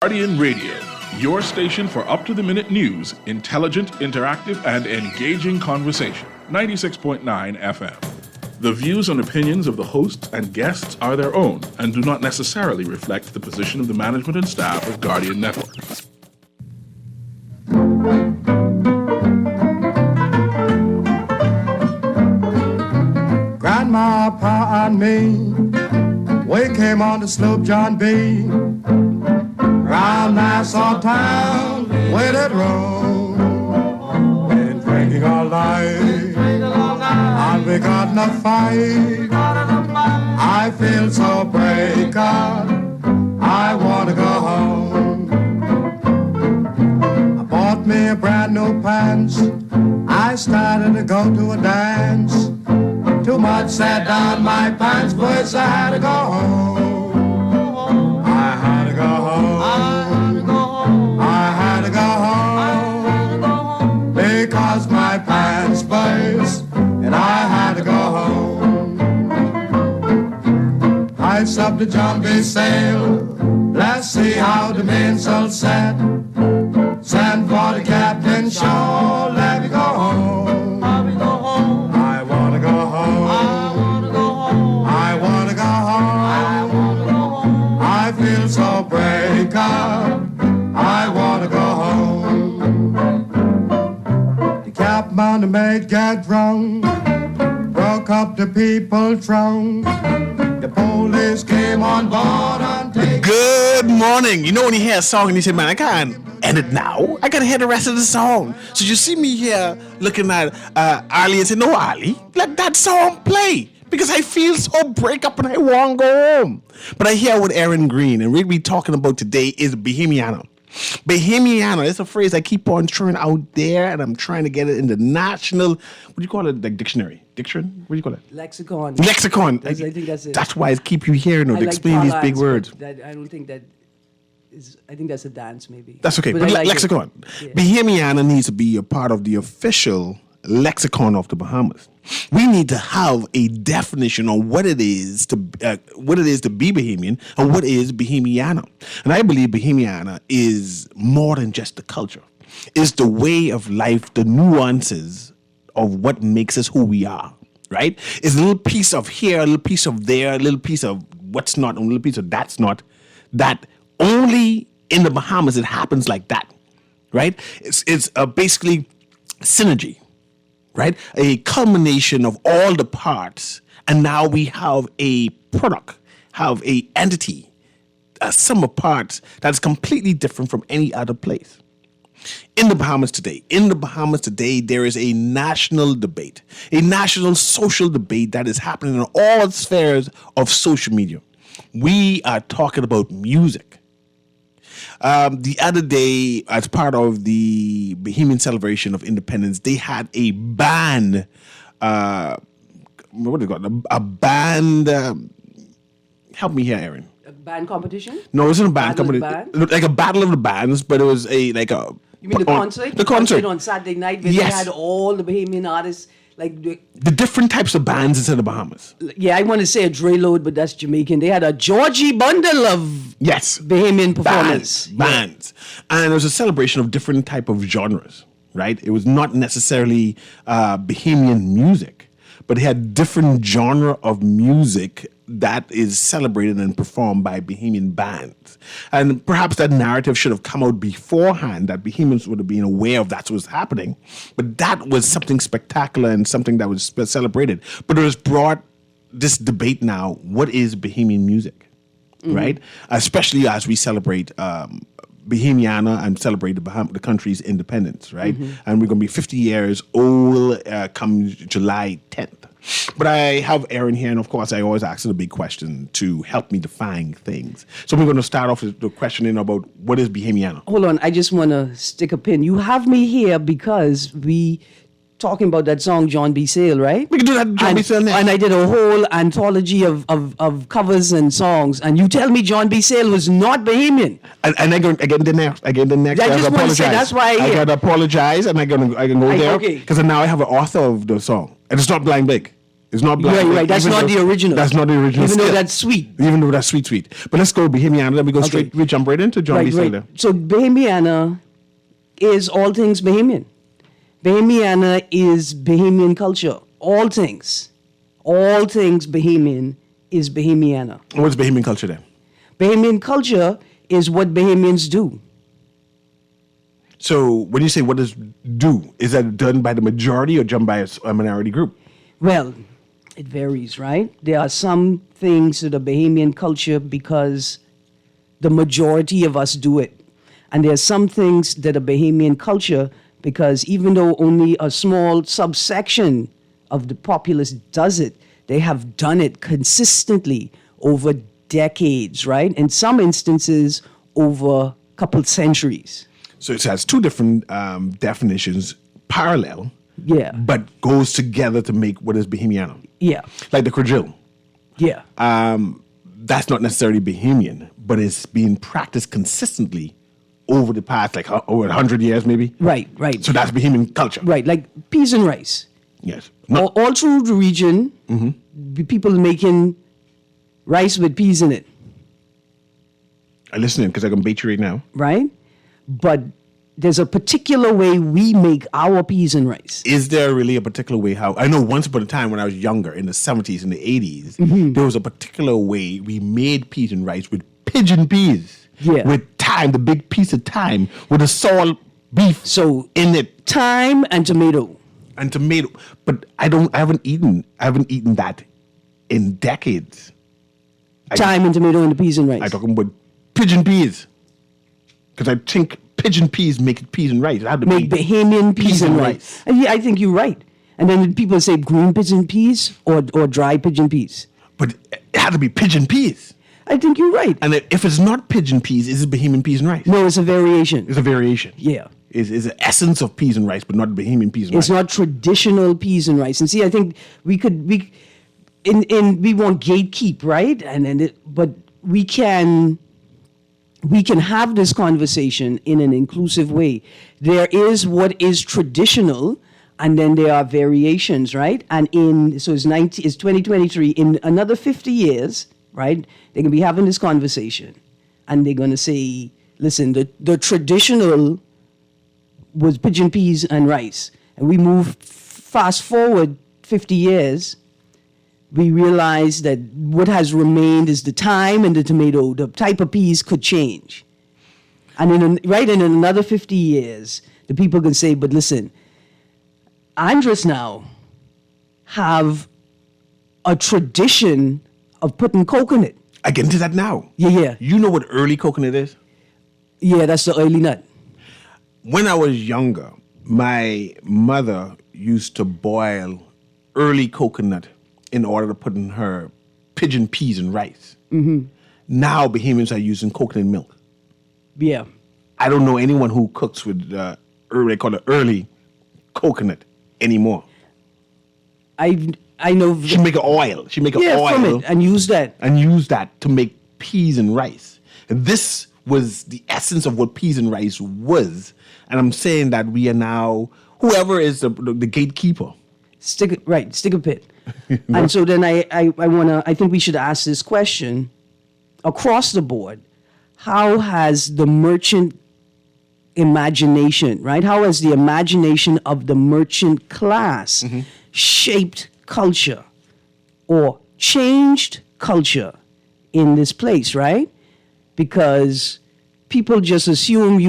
Guardian Radio, your station for up-to-the-minute news, intelligent, interactive, and engaging conversation. 96.9 FM. The views and opinions of the hosts and guests are their own and do not necessarily reflect the position of the management and staff of Guardian Network. Grandma, Pa, and me, we came on the sloop John B. Round Nassau town, where it rolled. Been drinking all night, and we got in a fight. I feel so break up, I wanna go home. I bought me a brand new pants, I started to go to a dance. Too much sat down my pants, boys, I had to go home. I had to go home. I had to go home. Because my pants burst, and I had to go home. I subbed the John B. sail. Let's see how the mainsail set. Send for the captain, sure, let me go home. So break up, I wanna go home. The captain and maid get drunk, broke up the people drunk. The police came on board and take. Good morning. You know when you hear a song and you say, man, I can't end it now. I gotta hear the rest of the song. So you see me here looking at Ali and say, no, Ali, let that song play. Because I feel so break up and I want to go home. But I hear with Aaron Green, and we'll be talking about today is Bahamiana. Bahamiana is a phrase I keep on throwing out there, and I'm trying to get it in the national, what do you call it, like dictionary? Diction? What do you call it? Lexicon. Lexicon. I think that's it. That's why I keep you hearing to explain these big words. I don't think that is, I think that's a dance maybe. That's okay, but like lexicon. Yeah. Bahamiana needs to be a part of the official lexicon of the Bahamas. We need to have a definition on what it is to be Bahamian and what is Bahamiana. And I believe Bahamiana is more than just the culture. It's the way of life, the nuances of what makes us who we are, right? It's a little piece of here, a little piece of there, a little piece of what's not, a little piece of that's not. That only in the Bahamas it happens like that, right? It's basically synergy. Right? A culmination of all the parts, and now we have a product, have a entity, a sum of parts that's completely different from any other place. In the Bahamas today, there is a national debate, a national social debate that is happening in all spheres of social media. We are talking about music. The other day, as part of the Bahamian celebration of independence, they had a band. What do you call it? A band. Help me here, Aaron. A band competition? No, it wasn't a band competition. It looked like a battle of the bands, but it was You mean the concert? The concert on Saturday night where yes. They had all the Bahamian artists. Like the different types of bands inside the Bahamas. Yeah, I want to say a Dre Load, but that's Jamaican. They had a Georgie bundle of Bahamian performers. Bands. And it was a celebration of different type of genres, right? It was not necessarily Bahamian music, but it had different genre of music that is celebrated and performed by Bahamian bands. And perhaps that narrative should have come out beforehand, that Bahamians would have been aware of that's what was happening. But that was something spectacular and something that was celebrated. But it was brought this debate now, what is Bahamian music, right? Especially as we celebrate Bahamiana and celebrate the country's independence, right? And we're going to be 50 years old come July 10th. But I have Aaron here, and of course, I always ask the big question to help me define things. So we're going to start off with the questioning about what is Bahamiana. Hold on, I just want to stick a pin. You have me here because we talking about that song John B. Sale, right? We can do that John B. Sale next. And I did a whole anthology of covers and songs, and you tell me John B. Sale was not Bahamian. And I get the next. I just want to say, that's why I got to apologize, and I can go there okay. because now I have an author of the song, and it's not Blind Big. It's not black. Right. That's even not the original. That's not the original. Even though still. that's sweet. Even though that's sweet. But let's go Bahamiana. Let me go Okay. straight. We jump right into John B. Sailor. So Bahamiana is all things Bahamian. Bahamiana is Bahamian culture. All things Bahamian is Bahamiana. And what's Bahamian culture then? Bahamian culture is what Bahamians do. So when you say what does do, is that done by the majority or done by a minority group? Well, it varies, right? There are some things that are Bahamian culture because the majority of us do it. And there are some things that are Bahamian culture because even though only a small subsection of the populace does it, they have done it consistently over decades, right? In some instances, over a couple centuries. So it has two different definitions, parallel, Yeah. but goes together to make what is Bahamiana. Yeah. Like the quadrille. Yeah. That's not necessarily Bahamian, but it's being practiced consistently over the past, like over 100 years maybe. Right. So that's Bahamian culture. Right. Like peas and rice. Yes. All through the region, people making rice with peas in it, I'm listening because I can bait you right now. right? But there's a particular way we make our peas and rice. Is there really a particular way how? I know once upon a time when I was younger, in the 70s and the 80s, there was a particular way we made peas and rice with pigeon peas. Yeah. With thyme, the big piece of thyme, with the salt beef So in it thyme and tomato. and tomato. But I haven't eaten that in decades. Thyme and tomato and the peas and rice. I'm talking about pigeon peas. Because I think pigeon peas make it peas and rice. It had to Make be Bahamian peas and rice. And yeah, I think you're right. And then people say green pigeon peas or dry pigeon peas. But it had to be pigeon peas. I think you're right. And if it's not pigeon peas, is it Bahamian peas and rice? No, it's a variation. It's a variation. Yeah. Is the essence of peas and rice, but not Bahamian peas and It's rice. not traditional peas and rice. And see, I think we won't gatekeep, right? But we can have this conversation in an inclusive way. There is what is traditional, and then there are variations, right? And it's 2023. In another 50 years, right? They're gonna be having this conversation, and they're gonna say, "Listen, the traditional was pigeon peas and rice, and we move fast forward 50 years." We realize that what has remained is the thyme and the tomato. The type of peas could change. And in another 50 years, the people can say, but listen, Andres now have a tradition of putting coconut. I get into that now. Yeah. You know what early coconut is? Yeah, that's the early nut. When I was younger, my mother used to boil early coconut in order to put in her pigeon peas and rice. Now Bahamians are using coconut milk. Yeah. I don't know anyone who cooks with they call it early coconut anymore. I know. She make an oil. She make an oil from it, and use that. and use that to make peas and rice. And this was the essence of what peas and rice was. And I'm saying that we are now, whoever is the gatekeeper. Stick a pit. And so then I think we should ask this question across the board. How has the merchant imagination, right? How has the imagination of the merchant class shaped culture or changed culture in this place, right? Because people just assume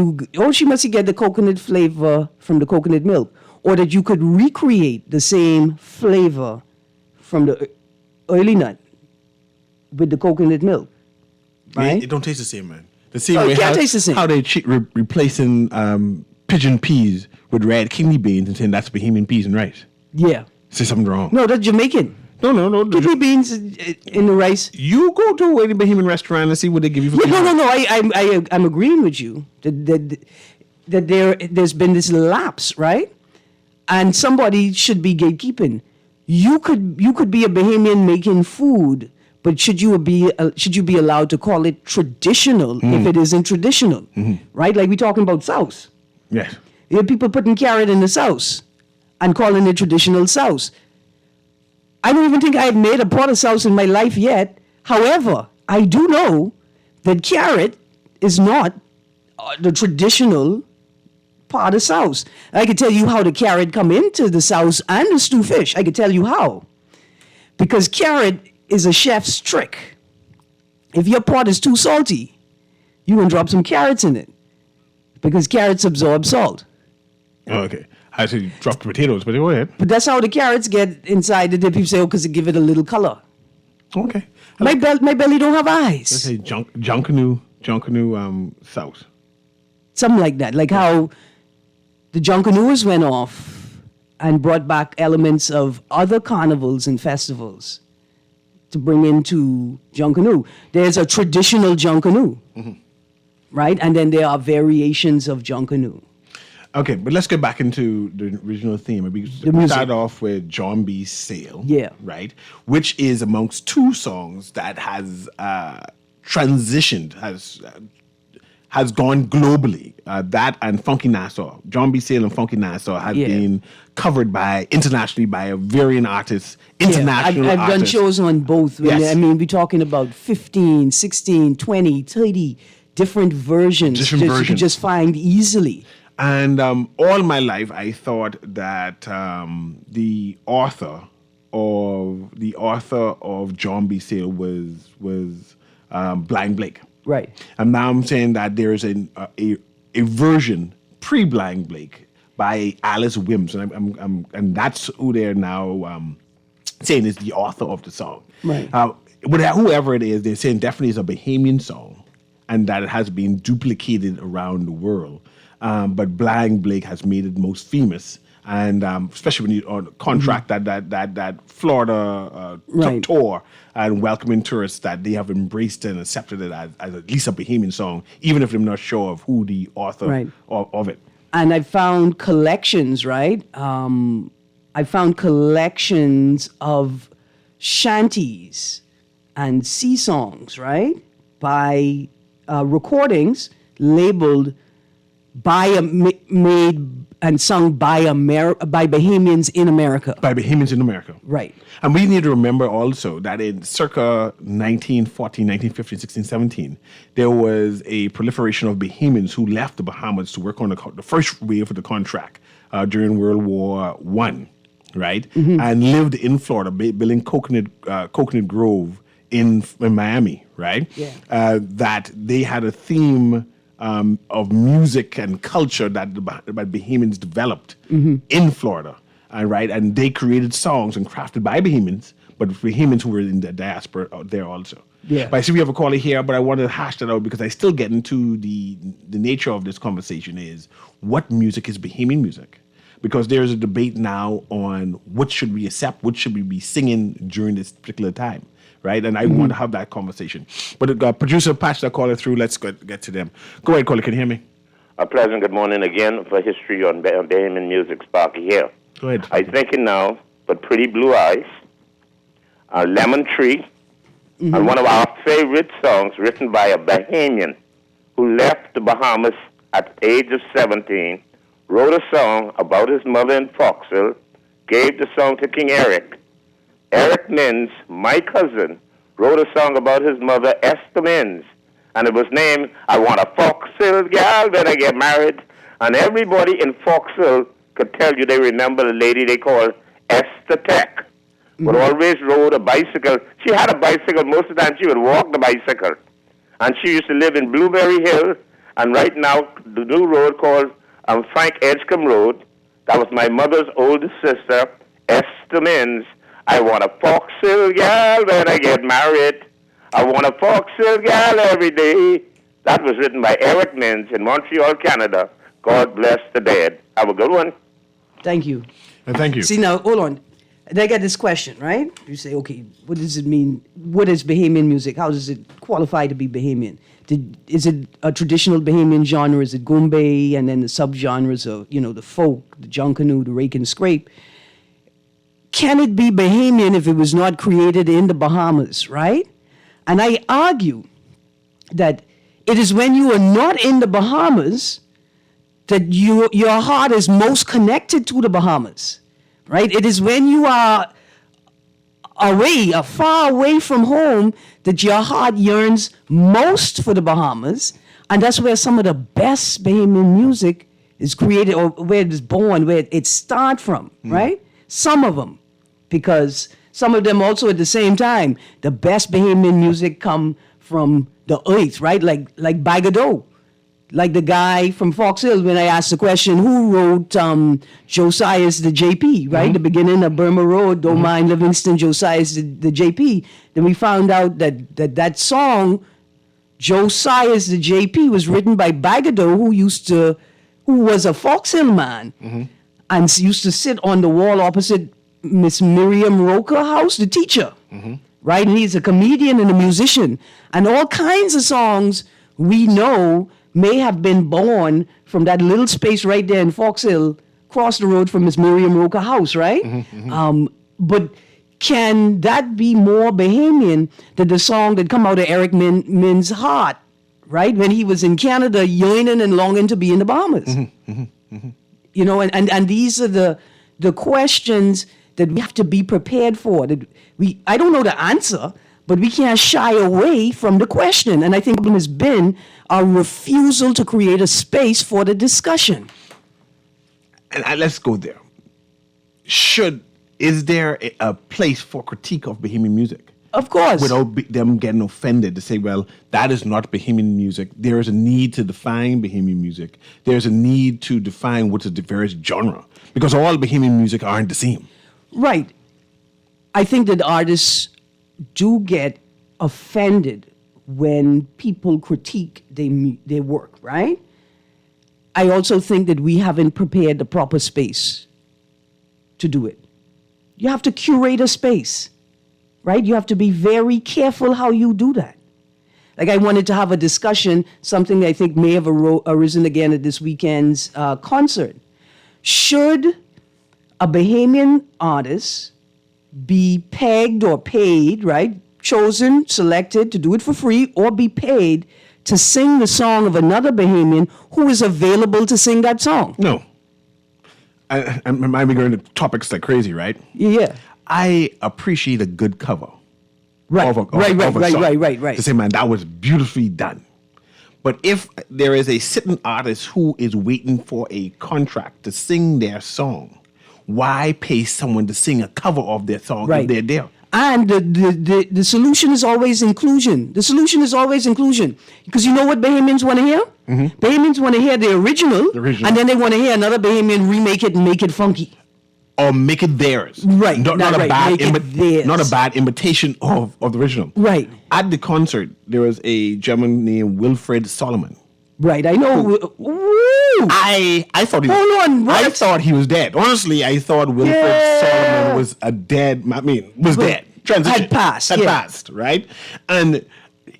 she must get the coconut flavor from the coconut milk, or that you could recreate the same flavor from the early nut with the coconut milk, right? It don't taste the same, man. The same Oh, it way can't taste the same. how they replacing pigeon peas with red kidney beans and saying that's Bahamian peas and rice. Yeah. Say something wrong. No, that's Jamaican. No. Kidney beans in the rice. You go to any Bahamian restaurant and see what they give you for Yeah, peas. no. I'm agreeing with you that there's been this lapse, right? And somebody should be gatekeeping. You could be a Bahamian making food, but should you be allowed to call it traditional if it isn't traditional, right? Like we're talking about sauce. Yes. You have people putting carrot in the sauce and calling it traditional sauce. I don't even think I've made a porterhouse in my life yet. However, I do know that carrot is not the traditional part of South. I can tell you how the carrot come into the South and the stew fish. I can tell you how. Because carrot is a chef's trick. If your pot is too salty, you can drop some carrots in it. Because carrots absorb salt. Oh, okay. I said you drop the potatoes, but go ahead. But that's how the carrots get inside the dip. People say, oh, because it give it a little color. Okay. My belly don't have Let's eyes. say Junkanoo South. Something like that. Like how the Junkanooers went off and brought back elements of other carnivals and festivals to bring into Junkanoo. There's a traditional Junkanoo, right? And then there are variations of Junkanoo. Okay, but let's get back into the original theme. We music. start off with John B. Sale. Yeah. Right? Which is amongst two songs that has transitioned, has gone globally. That and Funky Nassau. John B. Sale and Funky Nassau has been covered internationally by a varying artists, international I've done artists. shows on both. Yes. I mean, we're talking about 15, 16, 20, 30 different versions. Different You versions. could just find easily. And all my life, I thought that the author of John B. Sale was Blind Blake. Right. And now I'm saying that there is a version pre-Blind Blake by Alice Wims, and that's who they're now saying is the author of the song. Right. But whoever it is, they're saying definitely is a Bahamian song, and that it has been duplicated around the world. But Blind Blake has made it most famous, and especially when you on contract that Florida Right. tour and welcoming tourists, that they have embraced and accepted it as at least a Bahamian song, even if they're not sure of who the author Right. of it. And I found collections, right? I found collections of shanties and sea songs, right? By recordings labeled made and sung by Bahamians in America. By Bahamians in America. Right. And we need to remember also that in circa 1914, 1915, 16, 17, there was a proliferation of Bahamians who left the Bahamas to work on the first wave of the contract during World War I, right? And lived in Florida, building Coconut Grove in Miami, right? Yeah. That they had a theme of music and culture that Bahamians developed in Florida, right? And they created songs and crafted by Bahamians, but Bahamians who were in the diaspora out there also. Yeah. But I see we have a caller here, but I wanted to hash that out because I still get into the nature of this conversation is what music is Bahamian music? Because there is a debate now on what should we accept, what should we be singing during this particular time. Right, and I want to have that conversation. But producer, patch that caller through. Let's get to them. Go ahead, caller. Can you hear me? A pleasant good morning again for History on Bahamian Music. Sparky here. Go ahead. I'm thinking now, but Pretty Blue Eyes, Lemon Tree, and one of our favorite songs written by a Bahamian who left the Bahamas at the age of 17, wrote a song about his mother in Foxville, gave the song to King Eric. Eric Mins, my cousin, wrote a song about his mother, Esther Mins, and it was named I Want a Foxville Gal When I Get Married. And everybody in Foxville could tell you they remember the lady they called Esther Tech, but always rode a bicycle. She had a bicycle. Most of the time she would walk the bicycle. And she used to live in Blueberry Hill, and right now the new road called Frank Edgecombe Road. That was my mother's oldest sister, Esther Mins. I want a Foxville gal when I get married. I want a Foxville gal every day. That was written by Eric Mins in Montreal, Canada. God bless the dead. Have a good one. Thank you. Thank you. See, now, hold on. They get this question, right? You say, okay, what does it mean? What is Bahamian music? How does it qualify to be Bahamian? Is it a traditional Bahamian genre? Is it Goombay and then the subgenres of, the folk, the Junkanoo, the rake and scrape? Can it be Bahamian if it was not created in the Bahamas, right? And I argue that it is when you are not in the Bahamas that your heart is most connected to the Bahamas, right? It is when you are far away from home, that your heart yearns most for the Bahamas. And that's where some of the best Bahamian music is created, or where it is born, where it starts from, right? Some of them, because some of them also at the same time, the best Bahamian music come from the earth, right? Like Bagado, like the guy from Fox Hills. When I asked the question, who wrote Josiah's the JP, right? The beginning of Burma Road, Don't Mind Livingston, Josiah's the JP. Then we found out that song, Josiah's the JP, was written by Bagado, who was a Fox Hill man, and used to sit on the wall opposite Miss Miriam Roker house, the teacher, right? And he's a comedian and a musician. And all kinds of songs we know may have been born from that little space right there in Fox Hill, across the road from Miss Miriam Roker house, right? But can that be more Bahamian than the song that come out of Eric Min's heart, right? When he was in Canada, yearning and longing to be in the Bahamas. You know, and these are the questions that we have to be prepared for. I don't know the answer, but we can't shy away from the question. And I think it has been our refusal to create a space for the discussion. And let's go there. Is there a place for critique of Bahamian music? Of course. Without them getting offended to say, well, that is not Bahamian music. There is a need to define Bahamian music. There's a need to define what's the various genre. Because all Bahamian music aren't the same. Right. I think that artists do get offended when people critique their work, right? I also think that we haven't prepared the proper space to do it. You have to curate a space, right? You have to be very careful how you do that. Like, I wanted to have a discussion, something I think may have arisen again at this weekend's concert. Should a Bahamian artist be pegged or paid, right? Chosen, selected to do it for free, or be paid to sing the song of another Bahamian who is available to sing that song? No. I might be going to topics like crazy, right? Yeah. I appreciate a good cover. Right. Of a Right. To say, man, that was beautifully done. But if there is a sitting artist who is waiting for a contract to sing their song, why pay someone to sing a cover of their song if they're there? And the solution is always inclusion. The solution is always inclusion. Because you know what Bahamians want to hear? Bahamians want to hear the original, and then they want to hear another Bahamian remake it and make it funky. Or make it theirs. Right. Not a bad imitation of the original. Right. At the concert, there was a gentleman named Wilfred Solomon. Right, I know. Woo! I thought he Hold on, what? I thought he was dead. Honestly, I thought Wilfred Solomon was dead. Transition. Had passed. Had passed, right? And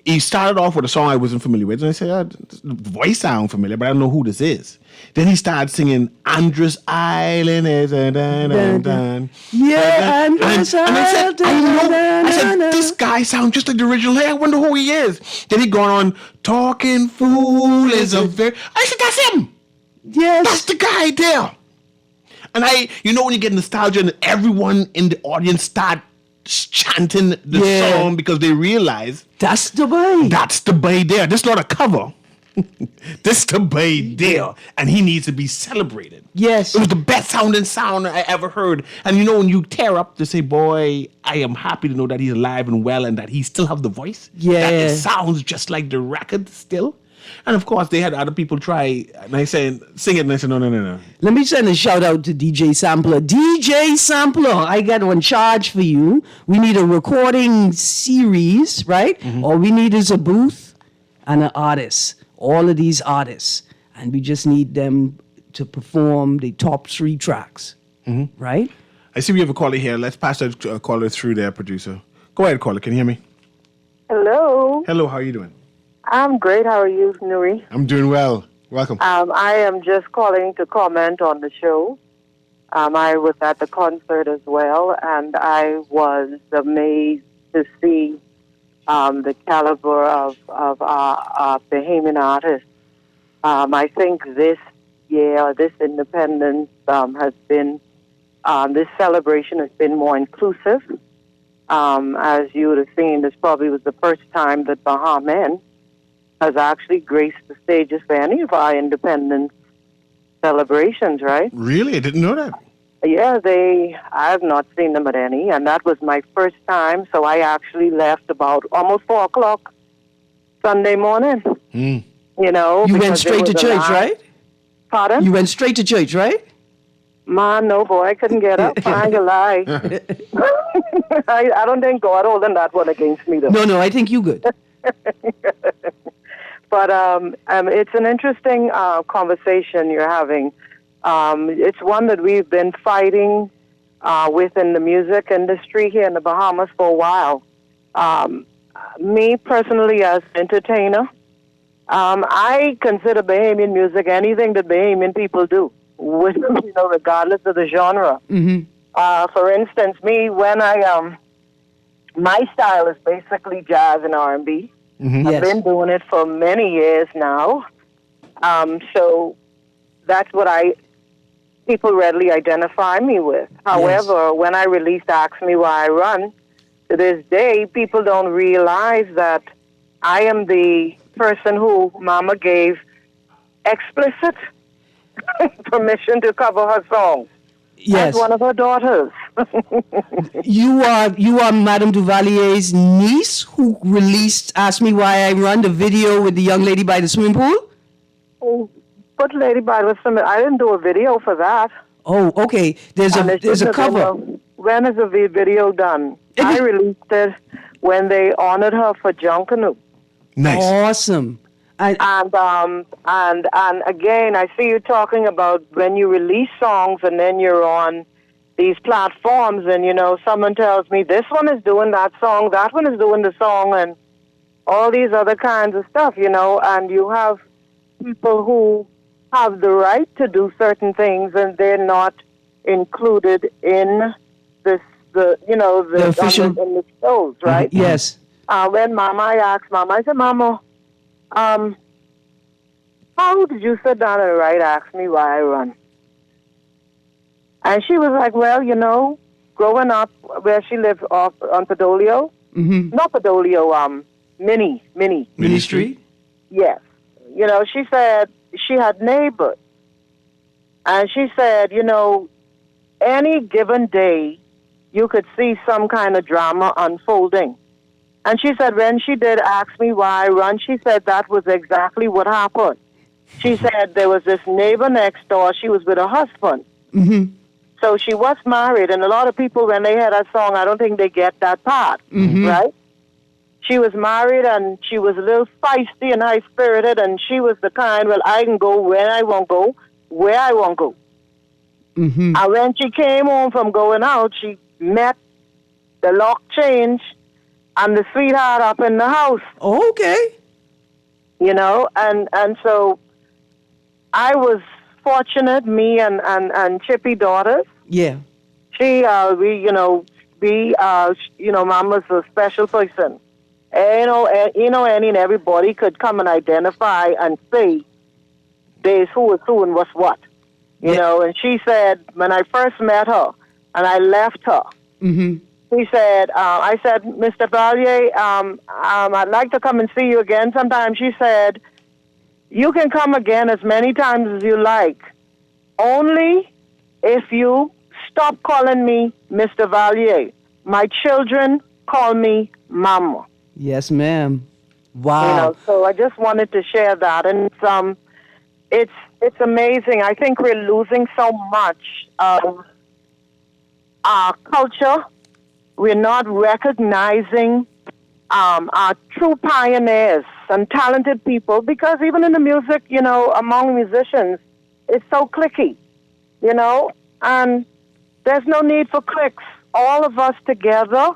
he started off with a song I wasn't familiar with. And I said, the voice sounds familiar, but I don't know who this is. Then he started singing Andros Island. Andros Island. And I said, I said, this guy sounds just like the original. Hey, I wonder who he is. Then he gone on, talking fool is a very... I said, that's him. Yes. That's the guy there. And when you get nostalgia and everyone in the audience start chanting the song because they realize... That's the boy. That's the boy there. This is not a cover. This the boy there. And he needs to be celebrated. Yes. It was the best sounding sound I ever heard. And when you tear up to say, boy, I am happy to know that he's alive and well and that he still have the voice. Yeah. That it sounds just like the record still. And of course, they had other people try, and I said, sing it, and I said, no. Let me send a shout out to DJ Sampler. DJ Sampler, I got one charge for you. We need a recording series, right? All we need is a booth and an artist. All of these artists. And we just need them to perform the top 3 tracks, right? I see we have a caller here. Let's pass that caller through there, producer. Go ahead, caller. Can you hear me? Hello. Hello, how are you doing? I'm great. How are you, Newry? I'm doing well. Welcome. I am just calling to comment on the show. I was at the concert as well, and I was amazed to see the caliber of our Bahamian artists. I think this year, this independence has been, this celebration has been more inclusive. As you would have seen, this probably was the first time that Bahamian has actually graced the stages for any of our independence celebrations, right? Really? I didn't know that. Yeah, I have not seen them at any, and that was my first time, so I actually left about almost 4 o'clock Sunday morning. Mm. You know, You went because straight to there was a church, line. right? Pardon? You went straight to church, right? Man, no, boy, I couldn't get up. I ain't gonna lie. I don't think God holding that one against me, though. No, I think you good. But it's an interesting conversation you're having. It's one that we've been fighting within the music industry here in the Bahamas for a while. Me personally, as entertainer, I consider Bahamian music anything that Bahamian people do, regardless of the genre. Mm-hmm. For instance, me, when my style is basically jazz and R&B. Mm-hmm. I've Yes. been doing it for many years now. So that's what people readily identify me with. However, when I released Ask Me Why I Run, to this day, people don't realize that I am the person who Mama gave explicit permission to cover her song. Yes. As one of her daughters. You are Madame Duvalier's niece who released Ask Me Why I Run, the video with the young lady by the swimming pool? But Lady Bide was I didn't do a video for that. Oh, okay. There's And it a shouldn't have cover. been when is the video done? I released it when they honored her for Junkanoo. Nice. Awesome. And again, I see you talking about when you release songs and then you're on these platforms and, someone tells me this one is doing that song, that one is doing the song, and all these other kinds of stuff, and you have people who have the right to do certain things and they're not included in the official in the shows, right? Yes. When I asked Mama, I said, Mama, how did you sit down and write Ask Me Why I Run? And she was like, well, growing up where she lived off on Podolio, not Podolio, Mini Street? Yes. She said she had neighbors. And she said, any given day, you could see some kind of drama unfolding. And she said when she did Ask Me Why I Run, she said that was exactly what happened. She said there was this neighbor next door. She was with her husband. Mm-hmm. So she was married. And a lot of people, when they hear that song, I don't think they get that part, right? She was married and she was a little feisty and high-spirited. And she was the kind, well, I can go where I want to go, where I want to go. Mm-hmm. And when she came home from going out, she met the lock change and the sweetheart up in the house. Okay. And so I was fortunate, me and Chippy daughters. Yeah. Mama's a special person. Any and everybody could come and identify and say there's who is who and what's what. And she said, when I first met her and I left her, she said, I said, Mr. Valier, I'd like to come and see you again sometime. She said, you can come again as many times as you like. Only if you stop calling me Mr. Valier. My children call me Mama. Yes, ma'am. Wow. So I just wanted to share that. And it's amazing. I think we're losing so much of our culture. We're not recognizing our true pioneers and talented people, because even in the music, among musicians, it's so cliquey, and there's no need for cliques. All of us together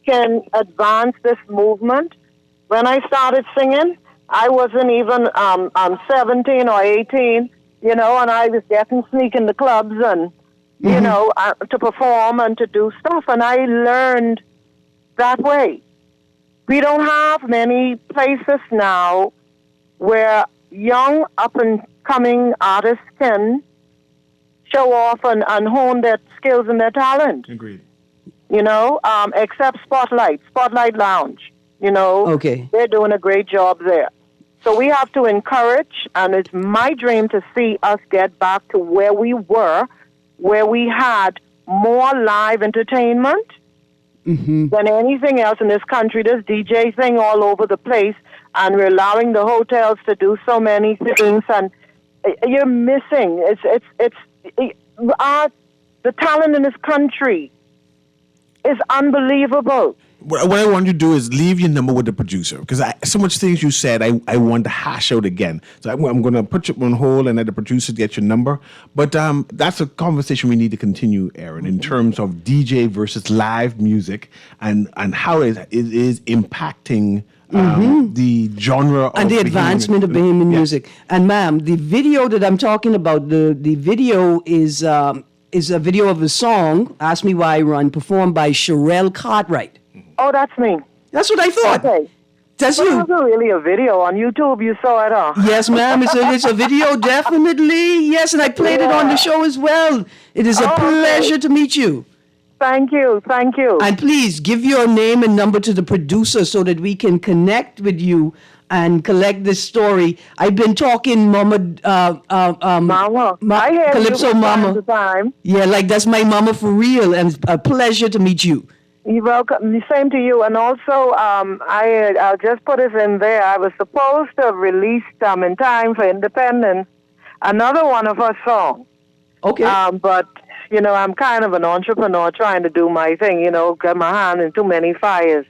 can advance this movement. When I started singing, I wasn't even 17 or 18, and I was getting sneak in the clubs and, to perform and to do stuff. And I learned that way. We don't have many places now where young up-and-coming artists can show off and hone their skills and their talent. Agreed. except Spotlight Lounge. Okay. They're doing a great job there. So we have to encourage, and it's my dream to see us get back to where we were, where we had more live entertainment than anything else in this country. This DJ thing all over the place, and we're allowing the hotels to do so many things, and you're missing. The talent in this country is unbelievable. What I want you to do is leave your number with the producer, because so much things you said I want to hash out again. So I'm going to put you on hold and let the producer get your number. But that's a conversation we need to continue, Aaron, in terms of DJ versus live music and how it is impacting the genre and the advancement of Bahamian music. And ma'am, the video that I'm talking about, the video is a video of a song, Ask Me Why I Run, performed by Sherelle Cartwright. Oh, that's me. That's what I thought. Okay. That's But you. it was really a video on YouTube. You saw it, huh? Yes, ma'am. It's a video, definitely. Yes, and I played it on the show as well. It is a pleasure to meet you. Thank you. And please give your name and number to the producer so that we can connect with you and collect this story. I've been talking, Mama. I hear Calypso you from Mama. time to time. Yeah, like that's my mama for real, and it's a pleasure to meet you. You're welcome. The same to you. And also, I'll just put it in there. I was supposed to have released in time for Independence another one of her songs. Okay. But, I'm kind of an entrepreneur trying to do my thing, get my hand in too many fires,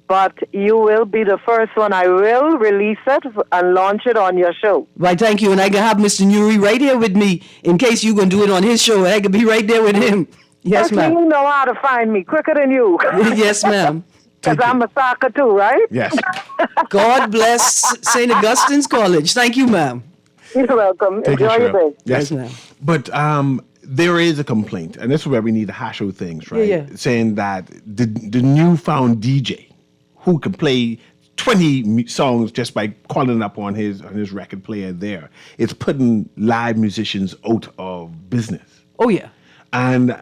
But you will be the first one. I will release it and launch it on your show. Right, thank you. And I can have Mr. Newry right here with me in case you're going to do it on his show. I can be right there with him. Yes, ma'am. You know how to find me quicker than you. Yes, ma'am. Because I'm a soccer too, right? Yes. God bless St. Augustine's College. Thank you, ma'am. You're welcome. Thank you, Enjoy your Cheryl. day. Yes, Yes, ma'am. But there is a complaint, and this is where we need to hash out things, right? Yeah. Saying that the newfound DJ who can play 20 songs just by calling up on his record player there, it's putting live musicians out of business. Oh, yeah. And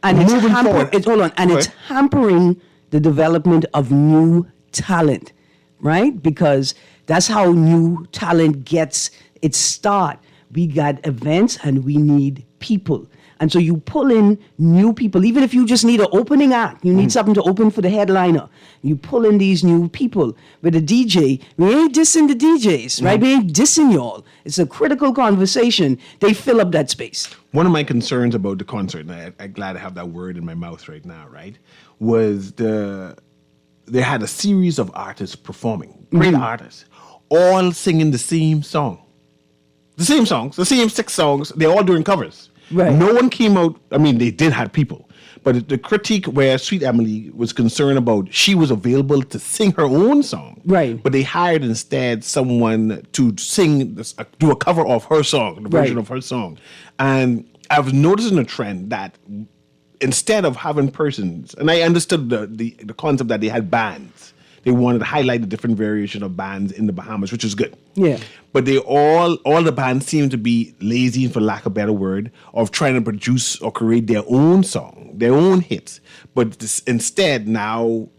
It's moving forward, it's hampering the development of new talent, right? Because that's how new talent gets its start. We got events and we need people. And so you pull in new people, even if you just need an opening act, you need something to open for the headliner. You pull in these new people. With a DJ, we ain't dissing the DJs, right? We ain't dissing y'all. It's a critical conversation. They fill up that space. one of my concerns about the concert, and I'm glad I have that word in my mouth right now, right, was they had a series of artists performing, great artists, all singing the same song. The same songs, the same 6 songs, they're all doing covers. Right. No one came out, I mean, they did have people, but the critique where Sweet Emily was concerned about, she was available to sing her own song. Right. But they hired instead someone to sing, do a cover of her song, the version Right. of her song. And I was noticing a trend that instead of having persons, and I understood the concept that they had bands. They wanted to highlight the different variation of bands in the Bahamas, which is good. Yeah. But they all the bands seem to be lazy, for lack of a better word, of trying to produce or create their own song, their own hits. But instead now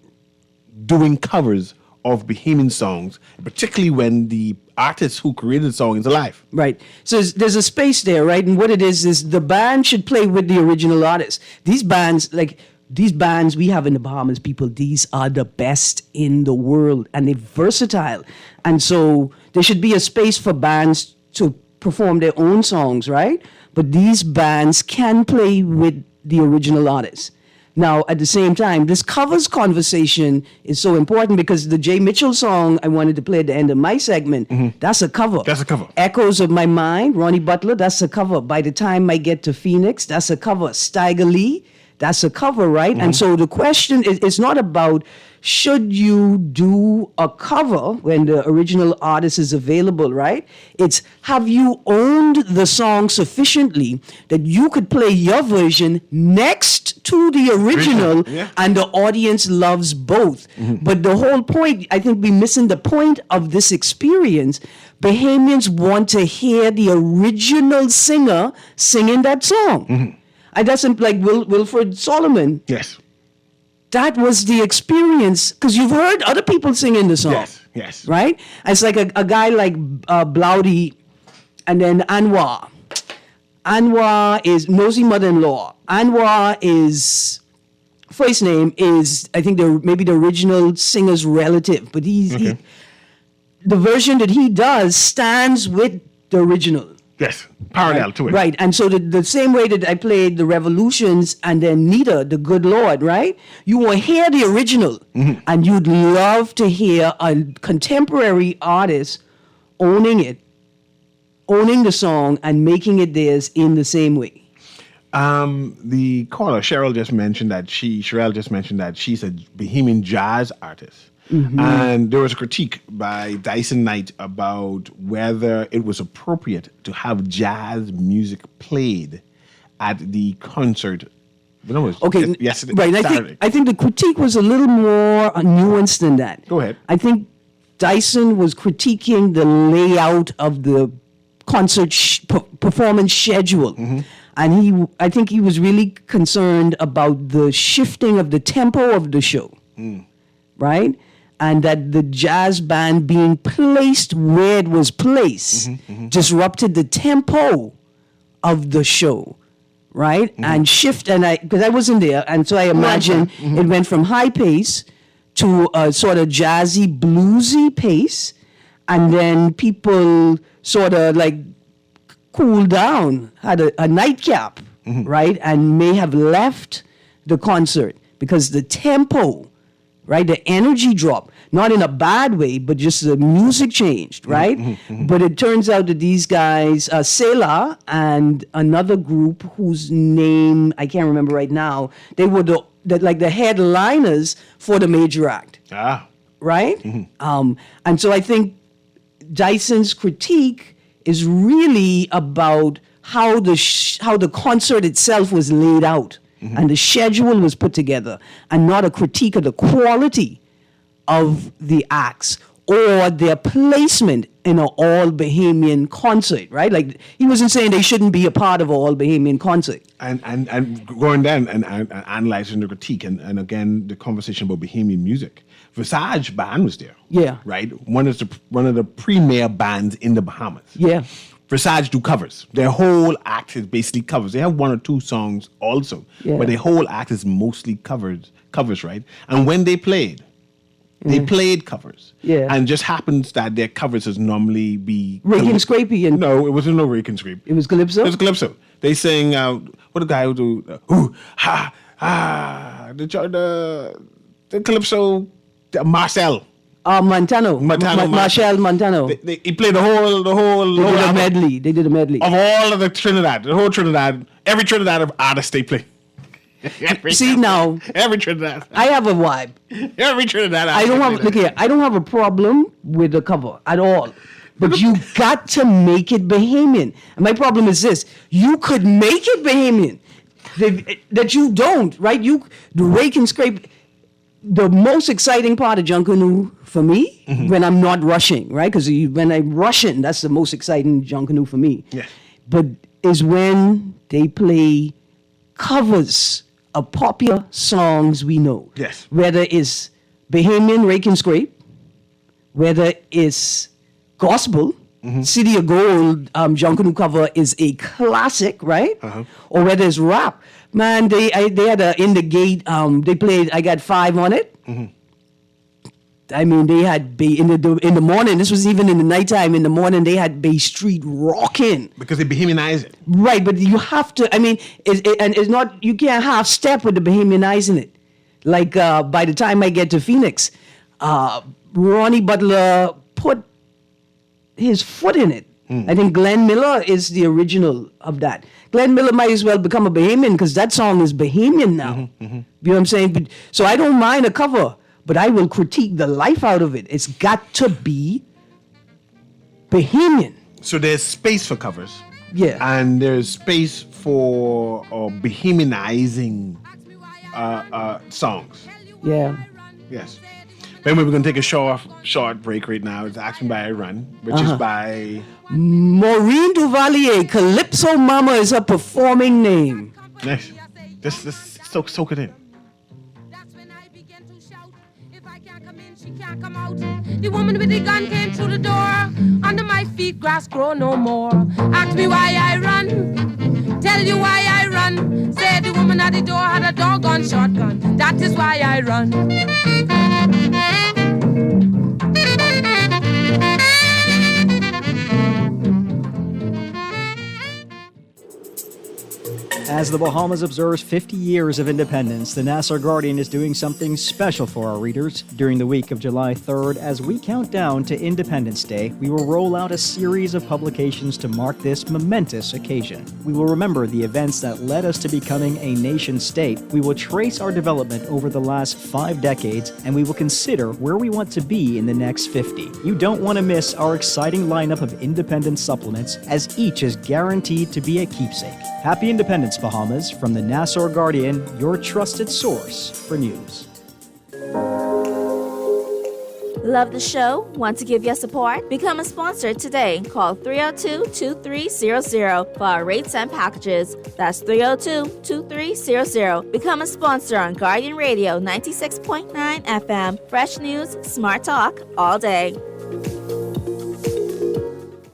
doing covers of Bahamian songs, particularly when the artist who created the song is alive. Right. So there's a space there, right? And what it is the band should play with the original artist. These bands we have in the Bahamas, people, these are the best in the world, and they're versatile. And so there should be a space for bands to perform their own songs, right? But these bands can play with the original artist. Now, at the same time, this covers conversation is so important because the Jay Mitchell song I wanted to play at the end of my segment, that's a cover. That's a cover. Echoes of My Mind, Ronnie Butler, that's a cover. By the Time I Get to Phoenix, that's a cover. Steiger Lee, that's a cover, right? And so the question is, it's not about should you do a cover when the original artist is available, right? It's have you owned the song sufficiently that you could play your version next to the original Yeah. and the audience loves both. But the whole point, I think we're missing the point of this experience. Bahamians want to hear the original singer singing that song. And that's like Wilfred Solomon. Yes. that was the experience, because you've heard other people singing the song. Yes. Right? It's like a guy like Blaudy and then Anwar. Anwar is nosy mother-in-law. Anwar is, first name is, I think, maybe the original singer's relative, but he the version that he does stands with the original. Yes, parallel to it. Right, and so the same way that I played the Revolutions and then Nita, the Good Lord, right? You will hear the original, and you'd love to hear a contemporary artist owning the song and making it theirs in the same way. The caller Cheryl just mentioned that she's a Bohemian jazz artist. And there was a critique by Dyson Knight about whether it was appropriate to have jazz music played at the concert. Yesterday. Right. I think the critique was a little more nuanced than that. Go ahead. I think Dyson was critiquing the layout of the concert performance schedule. And I think he was really concerned about the shifting of the tempo of the show. Right? And that the jazz band being placed where it was placed disrupted the tempo of the show, right? And because I wasn't there, and so I imagine it went from high pace to a sort of jazzy, bluesy pace, and then people sort of like cooled down, had a nightcap, right? And may have left the concert because the tempo, right? The energy dropped, not in a bad way, but just the music changed, right? But it turns out that these guys, Selah and another group whose name I can't remember right now, they were the headliners for the major act, right? And so I think Dyson's critique is really about how the concert itself was laid out. And the schedule was put together, and not a critique of the quality of the acts or their placement in an all-Bahamian concert, right? Like, he wasn't saying they shouldn't be a part of an all-Bahamian concert. And going down and analyzing the critique and again, the conversation about Bahamian music. Visage Band was there. Yeah. Right? One of the premier bands in the Bahamas. Yeah. Visage do covers. Their whole act is basically covers. They have one or two songs also, but their whole act is mostly covers, right? And when they played covers. Yeah. And just happens that their covers is normally be... Rake and Scrapey. No, it wasn't no Rake and Scrape. It was Calypso? It was Calypso. They sang, what the guy who do, the Calypso, Marcel. Marshall Montano. He played the whole They did a medley. of all of the Trinidad, every Trinidad artist they play. See now, every Trinidad, I have a vibe. every Trinidad. I don't have a problem with the cover at all. But you got to make it Bahamian. And my problem is this: you could make it Bahamian, that you don't, right? The Rake and Scrape. The most exciting part of Junkanoo for me, when I'm not rushing, right? Because when I'm rushing, that's the most exciting Junkanoo for me. Yeah. But is when they play covers of popular songs we know. Yes. Whether it's Bahamian Rake and Scrape, whether it's gospel, City of Gold, Junkanoo cover is a classic, right? Or whether it's rap. Man, they had In the Gate, they played I Got Five on it. I mean, they had in the morning, this was even in the nighttime, in the morning, they had Bay Street rocking. Because they Bahamianize it. Right, but you have to, I mean, it's not, you can't half step with the Bahamianizing it. Like, by the time I get to Phoenix, Ronnie Butler put his foot in it. I think Glenn Miller is the original of that. Glenn Miller might as well become a Bahamian because that song is Bahamian now. You know what I'm saying? So I don't mind a cover, but I will critique the life out of it. It's got to be Bahamian. So there's space for covers. Yeah. And there's space for Bahamianizing songs. Yeah. Yes. Anyway, we're going to take a short break right now. It's Action by a Run, which is by... Maureen Duvalier. Calypso Mama is her performing name. Nice. Just soak it in. I come out, the woman with the gun came through the door. Under my feet, grass grow no more. Ask me why I run, tell you why I run. Say the woman at the door had a doggone shotgun. That is why I run. As the Bahamas observes 50 years of independence, the Nassau Guardian is doing something special for our readers. During the week of July 3rd, as we count down to Independence Day, we will roll out a series of publications to mark this momentous occasion. We will remember the events that led us to becoming a nation-state. We will trace our development over the last 5 decades, and we will consider where we want to be in the next 50. You don't want to miss our exciting lineup of independence supplements, as each is guaranteed to be a keepsake. Happy Independence, Bahamas, from the Nassau Guardian, your trusted source for news. Love the show? Want to give your support? Become a sponsor today. Call 302-2300 for our rates and packages. That's 302-2300. Become a sponsor on Guardian Radio 96.9 FM. Fresh news, smart talk, all day.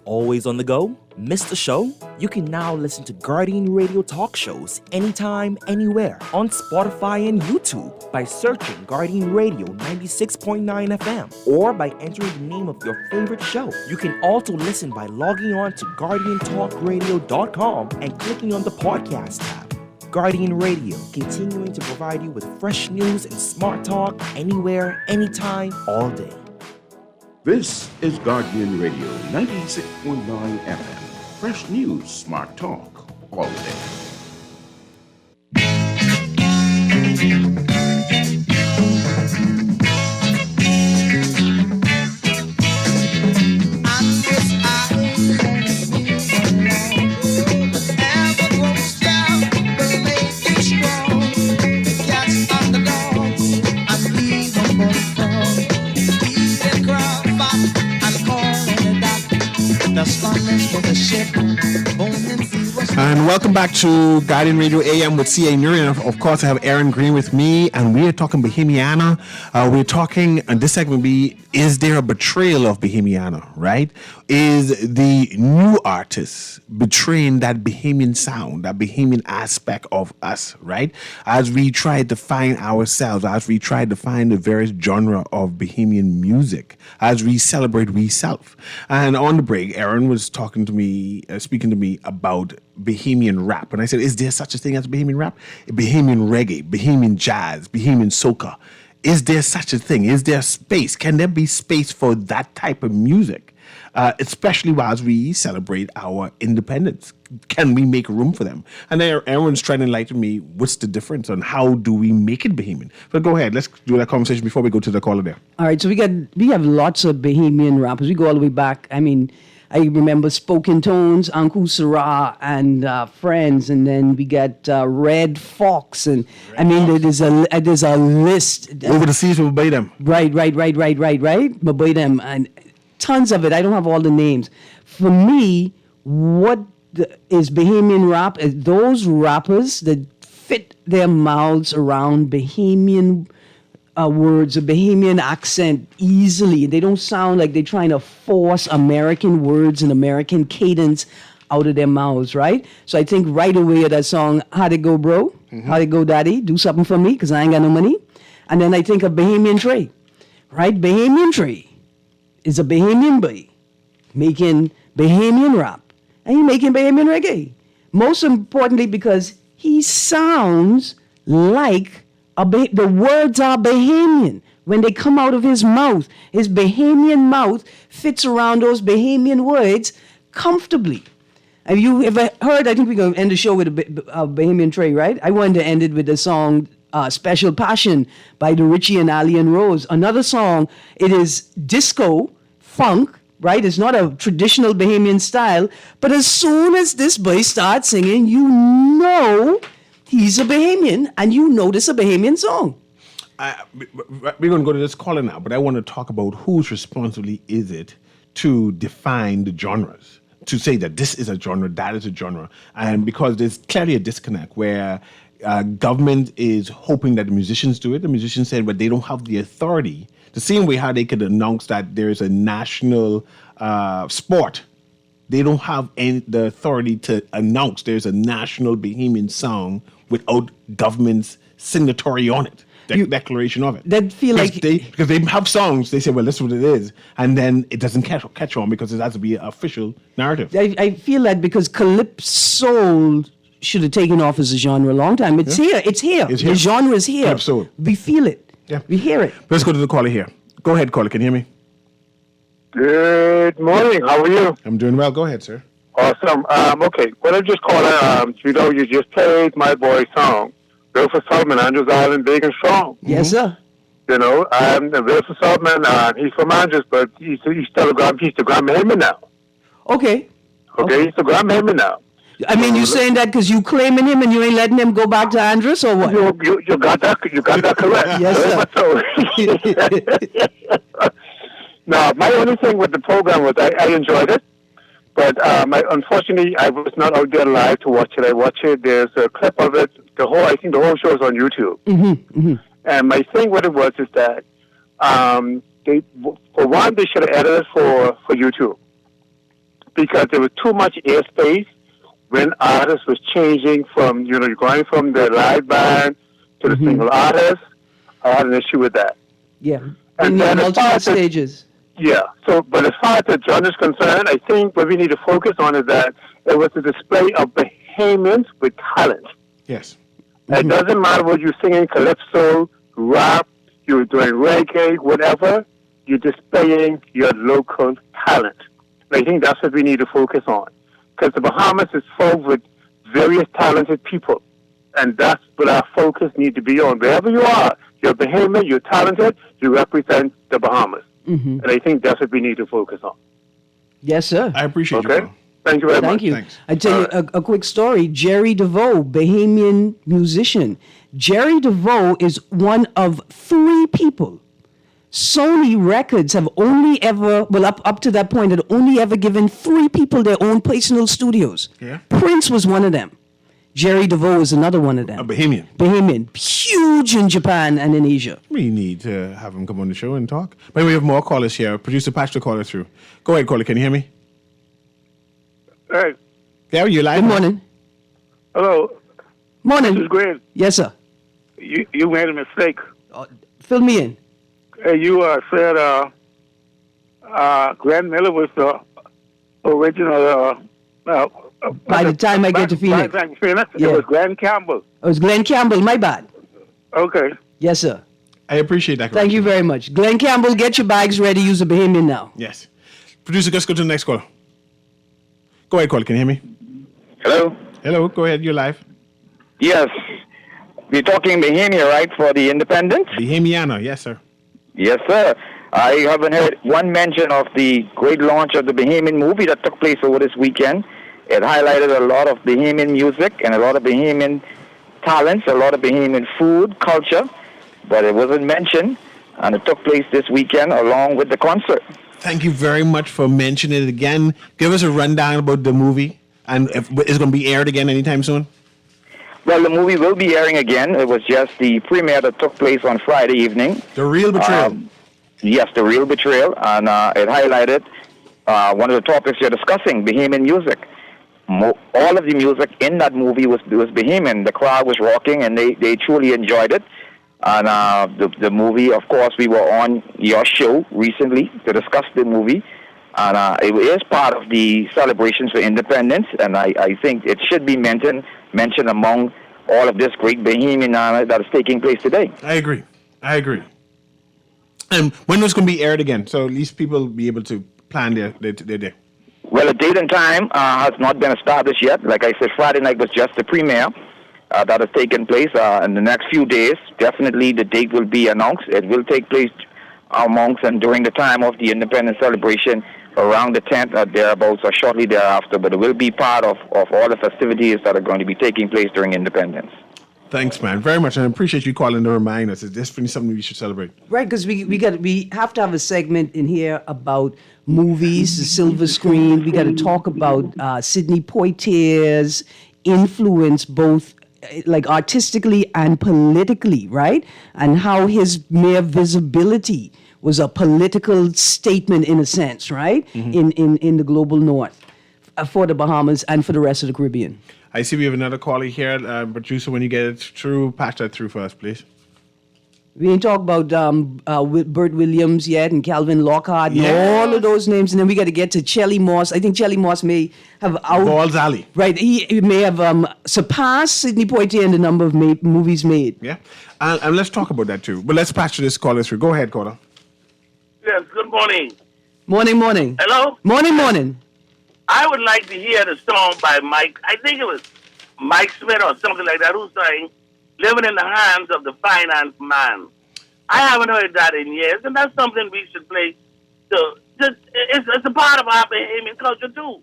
Always on the go? Missed the show? You can now listen to Guardian Radio talk shows anytime, anywhere on Spotify and YouTube by searching Guardian Radio 96.9 FM or by entering the name of your favorite show. You can also listen by logging on to GuardianTalkRadio.com and clicking on the podcast tab. Guardian Radio, continuing to provide you with fresh news and smart talk anywhere, anytime, all day. This is Guardian Radio 96.9 FM. Fresh news, smart talk, all day. And welcome back to Guardian Radio AM with C.A. Newry. And of course, I have Aaron Green with me, and we are talking Bohemiana. We're talking, and this segment will be, is there a betrayal of Bohemiana, right? Is the new artist betraying that Bohemian sound, that Bohemian aspect of us, right? As we try to find ourselves, as we try to find the various genre of Bohemian music, as we celebrate we self. And on the break, Aaron was talking to me, speaking to me about Bohemian rap. And I said, is there such a thing as Bohemian rap? Bohemian reggae, Bohemian jazz, Bohemian soca. Is there such a thing? Is there space? Can there be space for that type of music? Especially as we celebrate our independence. Can we make room for them? And then Aaron's trying to enlighten me, what's the difference and how do we make it Bohemian? But go ahead, let's do that conversation before we go to the caller there. All right, so we have lots of Bohemian rappers. We go all the way back. I mean, I remember Spoken Tones, Uncle Sarah, and Friends, and then we got Red Fox, and there's a list. Over the seas, we'll buy them. Right. We'll buy them, and tons of it. I don't have all the names. For me, what is Bohemian rap? Is those rappers that fit their mouths around Bohemian words, a Bohemian accent easily. They don't sound like they're trying to force American words and American cadence out of their mouths, right? So I think right away at that song, How'd It Go, Bro? Mm-hmm. How'd It Go, Daddy? Do something for me, because I ain't got no money. And then I think of Bohemian Trey, right? Bohemian Trey is a Bohemian boy making Bohemian rap. And he's making Bohemian reggae. Most importantly, because he sounds like the words are Bohemian. When they come out of his mouth, his Bohemian mouth fits around those Bohemian words comfortably. Have you ever heard, I think we're going to end the show with a Bohemian Trey, right? I wanted to end it with the song Special Passion by the Richie and Ali and Rose. Another song, it is disco, funk, right? It's not a traditional Bohemian style, but as soon as this boy starts singing, you know he's a Bohemian, and you know this is a Bohemian song. We're going to go to this caller now, but I want to talk about whose responsibility is it to define the genres, to say that this is a genre, that is a genre. And because there's clearly a disconnect where government is hoping that the musicians do it. The musicians said, but they don't have the authority. The same way how they could announce that there is a national sport. They don't have the authority to announce there's a national Bahamian song without government's signatory on it. Declaration of it. That feel like because they have songs, they say, well, this is what it is, and then it doesn't catch on because it has to be an official narrative. I feel that because calypso should have taken off as a genre a long time. It's here. It's here. The genre is here. Calypso. We feel it. Yeah. We hear it. Let's go to the caller here. Go ahead, caller. Can you hear me? Good morning. How are you? I'm doing well. Go ahead, sir. Awesome. Okay. Well, I'm just calling. You just played my boy's song, Wilford Sullivan, Andrews Island, big and strong. Yes, sir. Wilford Sullivan, he's from Andrews, but he's still a Bahamian now. Okay. Okay, he's a Bahamian now. I mean, you saying that because you claiming him and you ain't letting him go back to Andrus or what? You got that correct. Yes, sir. Now, my only thing with the program was I enjoyed it, but unfortunately I was not out there live to watch it. I watched it. There's a clip of it. I think the whole show is on YouTube. Mm-hmm, mm-hmm. And my thing with it was is that they should have edited for YouTube because there was too much airspace when artists was changing from you're going from the live band to the single artist. I had an issue with that. Yeah, and then multiple stages. Yeah. So, but as far as the genre is concerned, I think what we need to focus on is that it was a display of Bahamians with talent. Yes. It doesn't matter what you're singing, calypso, rap, you're doing reggae, whatever. You're displaying your local talent. And I think that's what we need to focus on. Because the Bahamas is full with various talented people. And that's what our focus needs to be on. Wherever you are, you're Bahamian, you're talented, you represent the Bahamas. Mm-hmm. And I think that's what we need to focus on. Yes, sir. I appreciate you. Okay? Thank you very much. Thank you. Thanks. I tell you a quick story. Jerry DeVoe, Bahamian musician. Jerry DeVoe is one of 3 people. Sony Records have only ever, up to that point, had only ever given 3 people their own personal studios. Yeah. Prince was one of them. Jerry DeVoe is another one of them. A Bahamian. Bahamian. Huge in Japan and in Asia. We need to have him come on the show and talk. But we have more callers here. Producer Patch the caller through. Go ahead, caller. Can you hear me? Hey. Yeah, you live? Good morning. Hello. Morning. This is Greg. Yes, sir. You made a mistake. Fill me in. You said Glenn Miller was the original. By the time I get to Phoenix. It was Glenn Campbell. It was Glenn Campbell. My bad. Okay. Yes, sir. I appreciate that. Thank you very much. Glenn Campbell, get your bags ready. Use a Bahamian now. Yes. Producer, let's go to the next caller. Go ahead, caller. Can you hear me? Hello? Hello. Go ahead. You're live. Yes. We're talking Bahamian, right, for the independence? Bahamiana. Yes, sir. Yes, sir. I haven't heard one mention of the great launch of the Bahamian movie that took place over this weekend. It highlighted a lot of Bahamian music and a lot of Bahamian talents, a lot of Bahamian food, culture, but it wasn't mentioned, and it took place this weekend along with the concert. Thank you very much for mentioning it again. Give us a rundown about the movie, and if it's going to be aired again anytime soon. Well, the movie will be airing again. It was just the premiere that took place on Friday evening. The Real Betrayal. Yes, The Real Betrayal, and it highlighted one of the topics you're discussing, Bahamian music. All of the music in that movie was Bahamian. The crowd was rocking, and they truly enjoyed it. And the movie, of course, we were on your show recently to discuss the movie. And it is part of the celebrations for independence, and I think it should be mentioned among all of this great Bahamian that is taking place today. I agree. And when was going to be aired again? So at least people will be able to plan their day. Well, a date and time has not been established yet. Like I said, Friday night was just the premiere that has taken place. In the next few days, definitely the date will be announced. It will take place amongst and during the time of the independence celebration around the 10th or thereabouts or shortly thereafter. But it will be part of all the festivities that are going to be taking place during independence. Thanks, man, very much. And I appreciate you calling to remind us. It's definitely something we should celebrate. Right, because we have to have a segment in here about movies, the silver screen. We got to talk about Sidney Poitier's influence both like artistically and politically, right? And how his mere visibility was a political statement in a sense, right? In the global north for the Bahamas and for the rest of the Caribbean. I see we have another caller here. Producer, when you get it through, patch that through for us, please. We ain't talk about Bert Williams yet and Calvin Lockhart and all of those names. And then we got to get to Chelly Moss. I think Chelly Moss may have Balls Alley. Right. He may have surpassed Sidney Poitier in the number of movies made. Yeah. And let's talk about that too. But let's patch this caller through. Go ahead, caller. Yes, good morning. Morning. Hello? Morning. I would like to hear the song by Mike. I think it was Mike Smith or something like that who sang Living in the Hands of the Finance Man. I haven't heard that in years, and that's something we should play. So it's a part of our Bahamian culture too.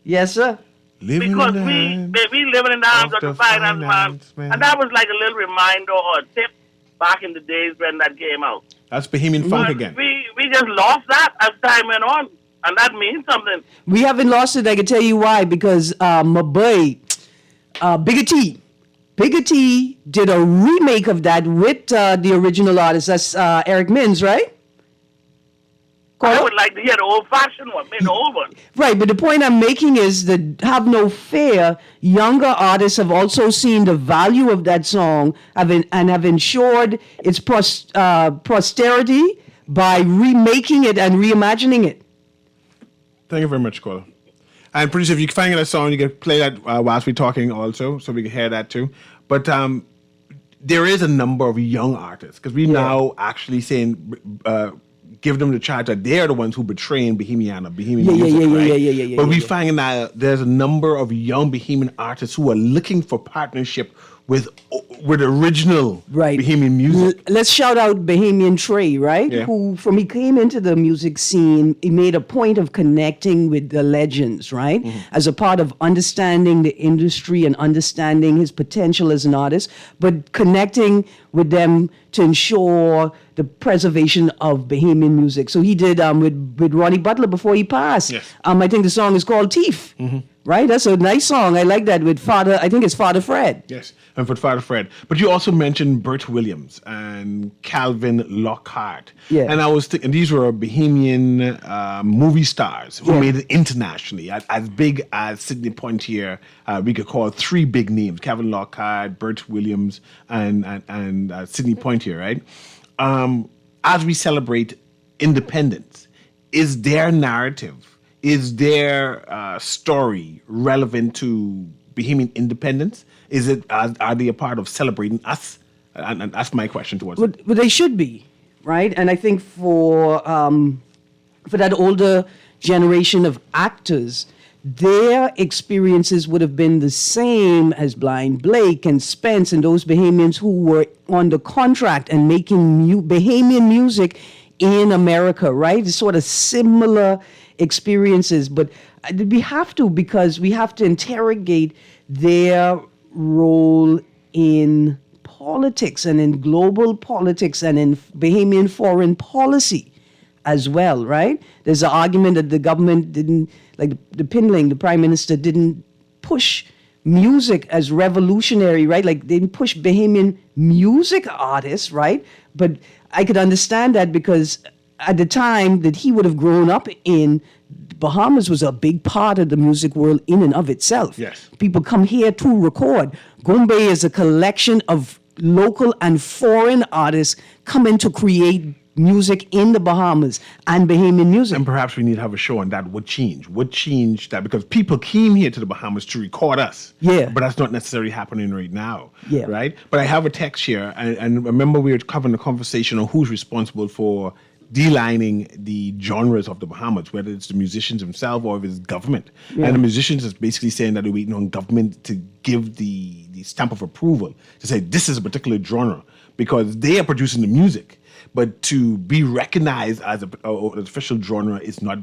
Yes, sir. Because we living in the hands of the finance man. And that was like a little reminder or a tip back in the days when that came out. That's Bahamian funk again. We just lost that as time went on. And that means something. We haven't lost it. I can tell you why. Because my boy, Bigger T did a remake of that with the original artist. That's Eric Mins, right? I would like to hear the old-fashioned one, maybe the old one. Right, but the point I'm making is that have no fear. Younger artists have also seen the value of that song and have ensured its posterity by remaking it and reimagining it. Thank you very much, caller. And producer, if you can find that song, you can play that whilst we're talking also, so we can hear that too. But there is a number of young artists, because we now actually saying, give them the charge that they're the ones who betraying Bahamian music, right? But we find that there's a number of young Bahamian artists who are looking for partnership with original Bahamian music. Let's shout out Bahamian Trey, right? Yeah. Who, from he came into the music scene, he made a point of connecting with the legends, right? As a part of understanding the industry and understanding his potential as an artist, but connecting with them to ensure the preservation of Bahamian music. So he did with Ronnie Butler before he passed. Yes. I think the song is called Thief. Right? That's a nice song. I like that with Father, I think it's Father Fred. Yes, and for Father Fred. But you also mentioned Bert Williams and Calvin Lockhart. Yeah. And I was thinking, these were Bahamian movie stars who made it internationally. As big as Sidney Poitier, we could call three big names: Calvin Lockhart, Bert Williams, and Sidney Poitier, right? As we celebrate independence, is their narrative, is their story relevant to Bahamian independence? Is it? Are they a part of celebrating us? And that's my question towards them. But they should be, right? And I think for that older generation of actors, their experiences would have been the same as Blind Blake and Spence and those Bahamians who were on the contract and making Bahamian music in America, right? It's sort of similar experiences, but we have to, because we have to interrogate their role in politics and in global politics and in Bahamian foreign policy as well, right? There's an argument that the government didn't, like the Pindling, the prime minister, didn't push music as revolutionary, right? Like they didn't push Bahamian music artists, right? But I could understand that because at the time that he would have grown up in, Bahamas was a big part of the music world in and of itself. Yes. People come here to record. Gombe is a collection of local and foreign artists coming to create music in the Bahamas and Bahamian music. And perhaps we need to have a show on that. What changed that? Because people came here to the Bahamas to record us. Yeah. But that's not necessarily happening right now. Yeah. Right? But I have a text here, and remember we were covering the conversation on who's responsible for de-lining the genres of the Bahamas, whether it's the musicians themselves or if it's government. Yeah. And the musicians is basically saying that they're waiting on government to give the stamp of approval to say this is a particular genre, because they are producing the music. But to be recognized as an official genre is not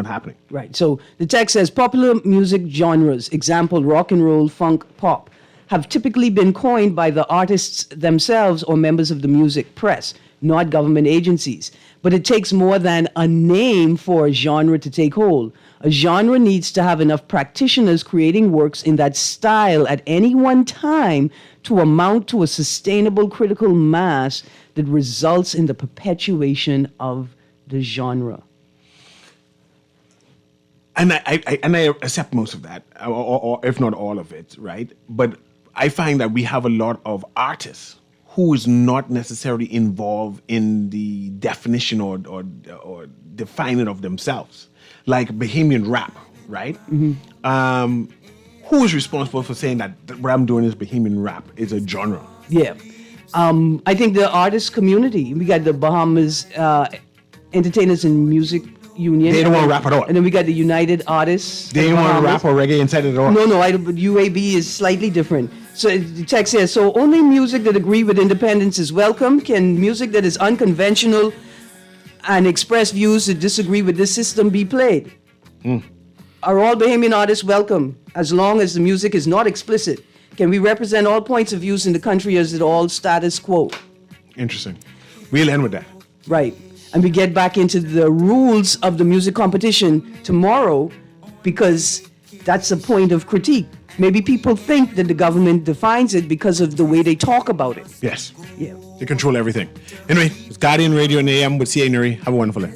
happening. Right. So the text says popular music genres, example rock and roll, funk, pop, have typically been coined by the artists themselves or members of the music press, not government agencies. But it takes more than a name for a genre to take hold. A genre needs to have enough practitioners creating works in that style at any one time to amount to a sustainable critical mass that results in the perpetuation of the genre. And I accept most of that, or if not all of it, right? But I find that we have a lot of artists who is not necessarily involved in the definition or defining of themselves, like Bahamian rap, right? Who is responsible for saying that what I'm doing is Bahamian rap is a genre? Yeah. I think the artist community, we got the Bahamas Entertainers and Music Union. They don't want to rap at all. And then we got the United Artists. They don't want to rap or reggae inside it at all. No, but UAB is slightly different. So the text says, so only music that agree with independence is welcome. Can music that is unconventional and express views that disagree with this system be played? Are all Bahamian artists welcome as long as the music is not explicit? Can we represent all points of views in the country as it all status quo? Interesting. We'll end with that. Right. And we get back into the rules of the music competition tomorrow because that's a point of critique. Maybe people think that the government defines it because of the way they talk about it. Yes. Yeah. They control everything. Anyway, it's Guardian Radio in the AM with CA Newry. Have a wonderful day.